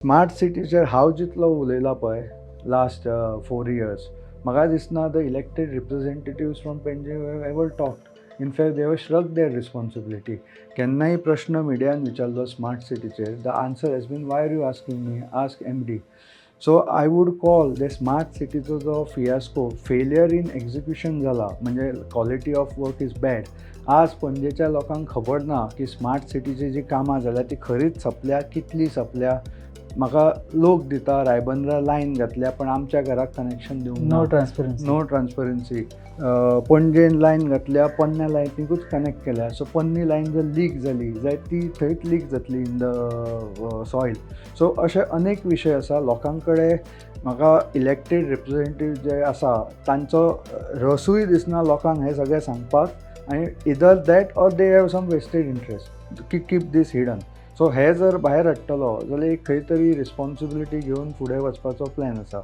Smart सिटीचेर हांव जितलो उलयलां पळय लास्ट 4 years, म्हाका दिसना the elected representatives from Pedne have ever talked. In fact they have shrug their responsibility. केन्नाय प्रश्न मिडियान विचारलो स्मार्ट सिटीचेर, the answer has been why are you asking me, ask MD. So I would call the smart सिटीचो जो fiasco failure in execution जाला, म्हणजे quality of work is bad. आज पणजेच्या लोकांक खबर ना की स्मार्ट सिटीची जी कामां जाल्यार ती खरीच सपल्या, कितली सपल्या. म्हाका लोक दिता रायबंद्रा लायन घातल्या पण आमच्या घराक कनेक्शन दिवंक ना. No transparency. पणजेन लायन घातल्या, पोन्न्या लायनीकूच कनेक्ट केल्या. सो पोन्नी लायन जर लीक जाली जाल्यार ती थंयच लीक जातली इन द सॉयल. सो अशे अनेक विशय आसा. लोकां कडेन म्हाका इलेक्टेड रिप्रेझेंटेटिव्ह जे आसा तांचो रसूय दिसना लोकांक हें सगळें सांगपाक, आनी either that or they have some vested interest की कीप दीस हिडन. सो हे जर भायर हाडटलो जाल्यार एक खंय तरी रिस्पॉन्सिबिलिटी घेवन फुडें वचपाचो प्लॅन आसा.